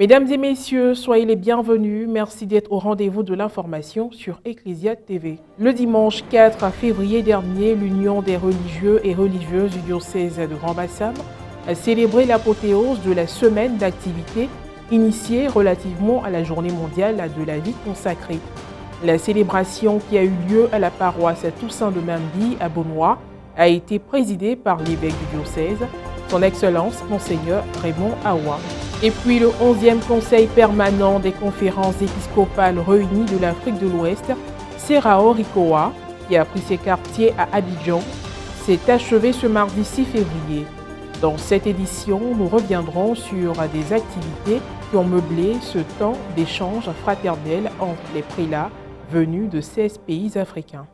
Mesdames et messieurs, soyez les bienvenus. Merci d'être au rendez-vous de l'information sur Ecclésia TV. Le dimanche 4 février dernier, l'Union des religieux et religieuses du diocèse de Grand-Bassam a célébré l'apothéose de la semaine d'activité initiée relativement à la journée mondiale de la vie consacrée. La célébration qui a eu lieu à la paroisse Toussaint de Mambi à Beaunois a été présidée par l'évêque du diocèse, son Excellence Monseigneur Raymond Awa. Et puis le 11e Conseil permanent des conférences épiscopales réunies de l'Afrique de l'Ouest, Serao Rikoa, qui a pris ses quartiers à Abidjan, s'est achevé ce mardi 6 février. Dans cette édition, nous reviendrons sur des activités qui ont meublé ce temps d'échange fraternel entre les prélats venus de 16 pays africains.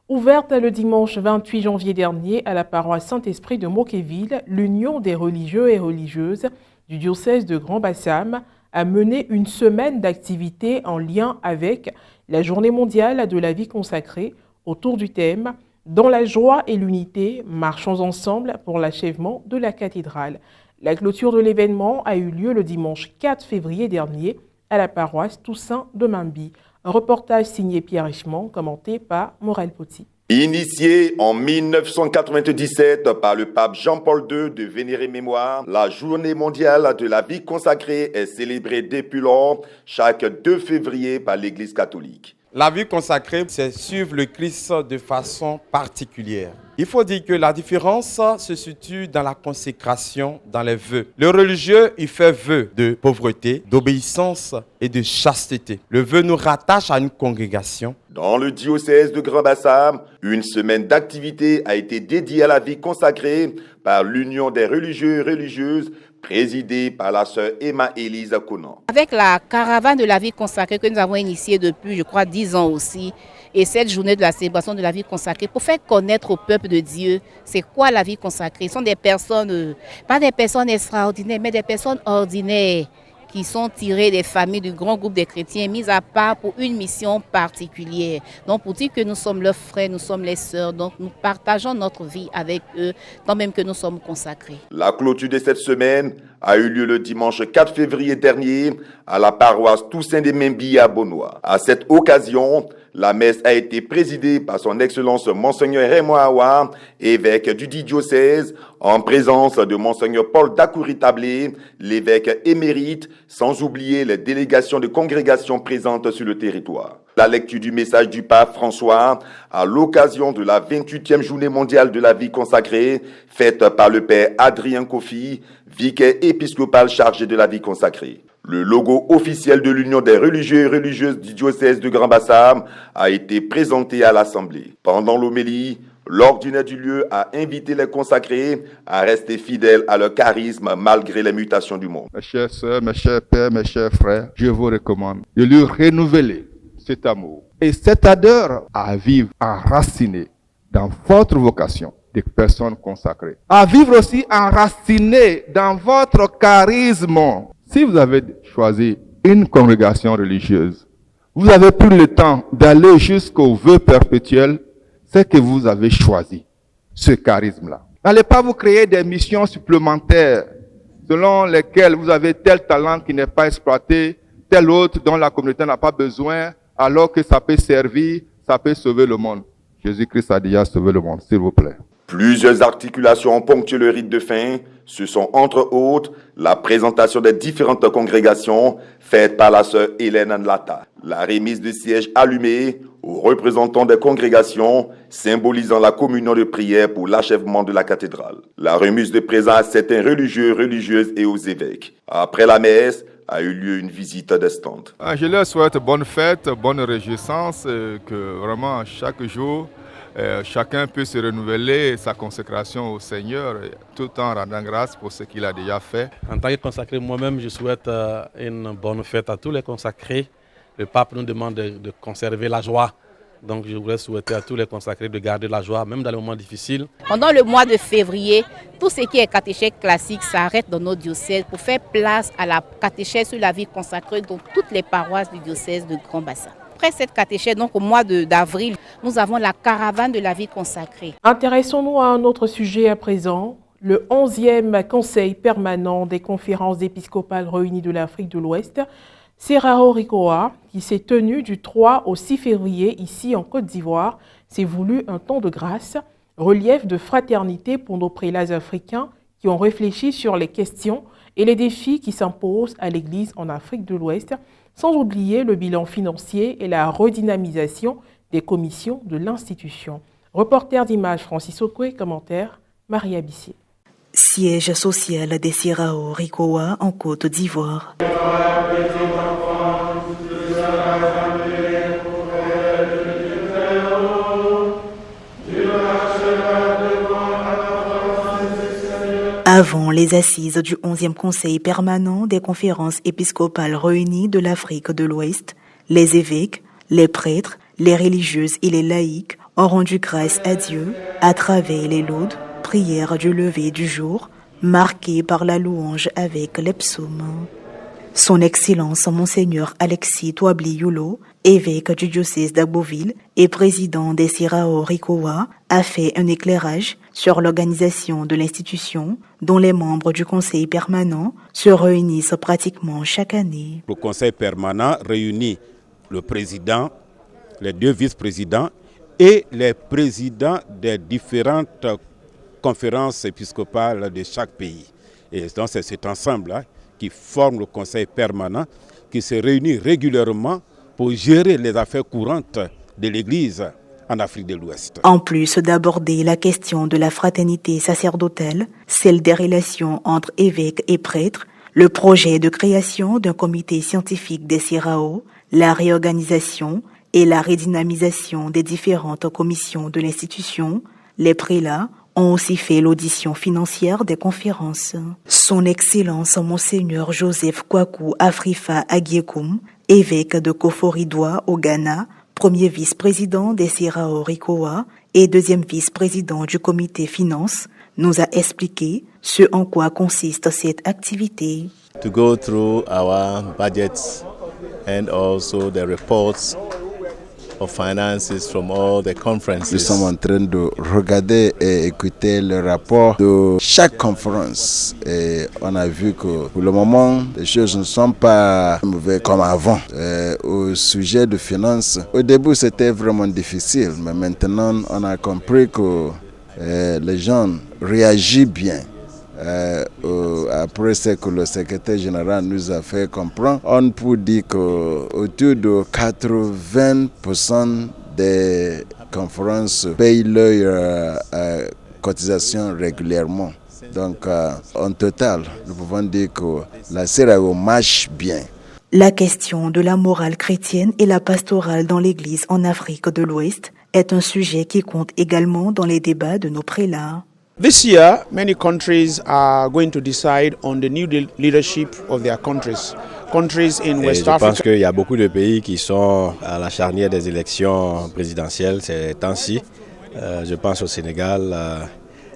Ouverte le dimanche 28 janvier dernier à la paroisse Saint-Esprit de Moquéville, l'Union des religieux et religieuses du diocèse de Grand-Bassam a mené une semaine d'activités en lien avec la Journée mondiale de la vie consacrée autour du thème « Dans la joie et l'unité, marchons ensemble pour l'achèvement de la cathédrale ». La clôture de l'événement a eu lieu le dimanche 4 février dernier à la paroisse Toussaint de Mambi. Un reportage signé Pierre Richemont, commenté par Morel Poti. Initiée en 1997 par le pape Jean-Paul II de vénérée mémoire, la Journée mondiale de la vie consacrée est célébrée depuis lors chaque 2 février par l'Église catholique. La vie consacrée, c'est suivre le Christ de façon particulière. Il faut dire que la différence se situe dans la consécration, dans les vœux. Le religieux, il fait vœu de pauvreté, d'obéissance et de chasteté. Le vœu nous rattache à une congrégation. Dans le diocèse de Grand-Bassam, une semaine d'activité a été dédiée à la vie consacrée par l'Union des religieux et religieuses, présidée par la sœur Emma-Élise Conan. Avec la caravane de la vie consacrée que nous avons initiée depuis, je crois, 10 ans aussi, et cette journée de la célébration de la vie consacrée, pour faire connaître au peuple de Dieu, c'est quoi la vie consacrée. Ce sont des personnes, pas des personnes extraordinaires, mais des personnes ordinaires, qui sont tirés des familles du grand groupe des chrétiens, mis à part pour une mission particulière. Donc pour dire que nous sommes leurs frères, nous sommes les sœurs, donc nous partageons notre vie avec eux, tant même que nous sommes consacrés. La clôture de cette semaine a eu lieu le dimanche 4 février dernier à la paroisse Toussaint de Mambi à Beaunois. À cette occasion, la messe a été présidée par son Excellence Monseigneur Raymond Awa, évêque du dit diocèse, en présence de Monseigneur Paul Dakouri-Tablé, l'évêque émérite, sans oublier les délégations de congrégations présentes sur le territoire. La lecture du message du pape François à l'occasion de la 28e journée mondiale de la vie consacrée, faite par le père Adrien Kofi, vicaire épiscopal chargé de la vie consacrée. Le logo officiel de l'Union des religieux et religieuses du diocèse de Grand-Bassam a été présenté à l'Assemblée. Pendant l'homélie, l'ordinaire du lieu a invité les consacrés à rester fidèles à leur charisme malgré les mutations du monde. Mes chères sœurs, mes chers pères, mes chers frères, je vous recommande de lui renouveler cet amour et cette ardeur à vivre enraciné dans votre vocation de personnes consacrées. À vivre aussi enraciné dans votre charisme. Si vous avez choisi une congrégation religieuse, vous avez pris le temps d'aller jusqu'au vœu perpétuel, c'est que vous avez choisi ce charisme-là. N'allez pas vous créer des missions supplémentaires selon lesquelles vous avez tel talent qui n'est pas exploité, tel autre dont la communauté n'a pas besoin, alors que ça peut servir, ça peut sauver le monde. Jésus-Christ a déjà sauvé le monde, s'il vous plaît. Plusieurs articulations ont ponctué le rite de fin. Ce sont entre autres la présentation des différentes congrégations faites par la sœur Hélène Nlata, la remise de sièges allumés aux représentants des congrégations symbolisant la communion de prière pour l'achèvement de la cathédrale, la remise de présents à certains religieux, religieuses et aux évêques. Après la messe, a eu lieu une visite des stands. Je leur souhaite bonne fête, bonne réjouissance, que vraiment chaque jour, chacun peut se renouveler sa consécration au Seigneur tout en rendant grâce pour ce qu'il a déjà fait. En tant que consacré, moi-même, je souhaite une bonne fête à tous les consacrés. Le pape nous demande de conserver la joie. Donc je voudrais souhaiter à tous les consacrés de garder la joie, même dans les moments difficiles. Pendant le mois de février, tout ce qui est catéchèse classique s'arrête dans nos diocèses pour faire place à la catéchèse sur la vie consacrée dans toutes les paroisses du diocèse de Grand-Bassam. Après cette catéchèse, donc au mois d'avril, nous avons la caravane de la vie consacrée. Intéressons-nous à un autre sujet à présent. Le 11e Conseil permanent des conférences épiscopales réunies de l'Afrique de l'Ouest, Serao Ricoa, qui s'est tenu du 3 au 6 février ici en Côte d'Ivoire, s'est voulu un temps de grâce, relief de fraternité pour nos prélats africains qui ont réfléchi sur les questions et les défis qui s'imposent à l'Église en Afrique de l'Ouest, sans oublier le bilan financier et la redynamisation des commissions de l'institution. Reporter d'Images Francis Okwe, commentaire Maria Bissier. Siège social des Serao Ricoa en Côte d'Ivoire. Avant les assises du 11e Conseil permanent des conférences épiscopales réunies de l'Afrique de l'Ouest, les évêques, les prêtres, les religieuses et les laïcs ont rendu grâce à Dieu à travers les laudes, prières du lever du jour, marquées par la louange avec les psaumes. Son Excellence Monseigneur Alexis Touabli Yulo, évêque du diocèse d'Agboville et président des Serao Ricoa, a fait un éclairage sur l'organisation de l'institution dont les membres du Conseil permanent se réunissent pratiquement chaque année. Le Conseil permanent réunit le président, les 2 vice-présidents et les présidents des différentes conférences épiscopales de chaque pays. Et donc c'est cet ensemble-là qui forme le Conseil permanent qui se réunit régulièrement pour gérer les affaires courantes de l'Église en Afrique de l'Ouest. En plus d'aborder la question de la fraternité sacerdotale, celle des relations entre évêques et prêtres, le projet de création d'un comité scientifique des Serao, la réorganisation et la redynamisation des différentes commissions de l'institution, les prélats ont aussi fait l'audition financière des conférences. Son Excellence Monseigneur Joseph Kwaku Afrifa Agiekoum, évêque de Koforidois au Ghana, premier vice-président des Serao Ricoa et 2e vice-président du comité finance, nous a expliqué ce en quoi consiste cette activité. To go through our budgets and also the reports of finances from all the conferences. Nous sommes en train de regarder et écouter le rapport de chaque conférence et on a vu que pour le moment les choses ne sont pas mauvaises comme avant. Au sujet de finances, au début c'était vraiment difficile, mais maintenant on a compris que les gens réagissent bien. Après ce que le secrétaire général nous a fait comprendre, on peut dire qu'autour de 80% des conférences payent leurs cotisations régulièrement. Donc en total, nous pouvons dire que la CERAO marche bien. La question de la morale chrétienne et la pastorale dans l'Église en Afrique de l'Ouest est un sujet qui compte également dans les débats de nos prélats. This year, many countries are going to decide on the new leadership of their countries. Countries in West Africa. Je pense qu'il y a beaucoup de pays qui sont à la charnière des élections présidentielles ces temps-ci. Je pense au Sénégal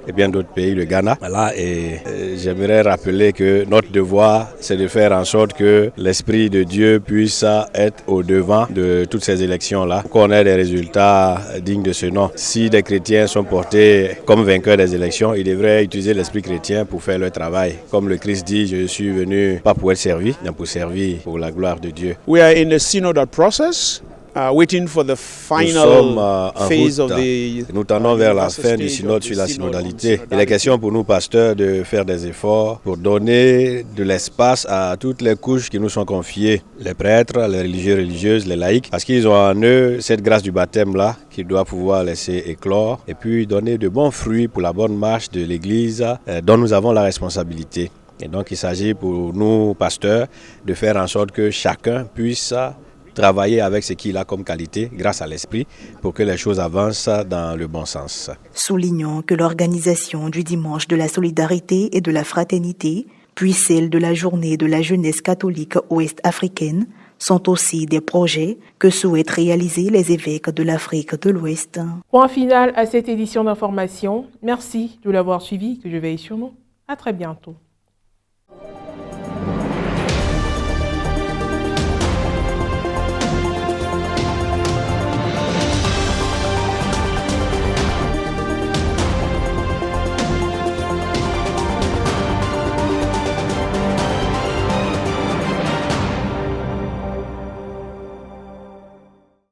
et bien d'autres pays, le Ghana. Voilà, et j'aimerais rappeler que notre devoir, c'est de faire en sorte que l'Esprit de Dieu puisse être au devant de toutes ces élections-là, qu'on ait des résultats dignes de ce nom. Si des chrétiens sont portés comme vainqueurs des élections, ils devraient utiliser l'esprit chrétien pour faire leur travail. Comme le Christ dit, je suis venu pas pour être servi, mais pour servir pour la gloire de Dieu. We are in the synodal process. Waiting for the final phase of the. Nous tendons vers la fin du synode sur la synodalité. Il est question pour nous, pasteurs, de faire des efforts pour donner de l'espace à toutes les couches qui nous sont confiées, les prêtres, les religieux, religieuses, les laïcs, parce qu'ils ont en eux cette grâce du baptême-là qu'ils doivent pouvoir laisser éclore et puis donner de bons fruits pour la bonne marche de l'Église dont nous avons la responsabilité. Et donc il s'agit pour nous, pasteurs, de faire en sorte que chacun puisse travailler avec ce qu'il a comme qualité grâce à l'esprit pour que les choses avancent dans le bon sens. Soulignons que l'organisation du dimanche de la solidarité et de la fraternité, puis celle de la journée de la jeunesse catholique ouest-africaine, sont aussi des projets que souhaitent réaliser les évêques de l'Afrique de l'Ouest. Point final à cette édition d'information. Merci de l'avoir suivi, que je veille sur nous. À très bientôt.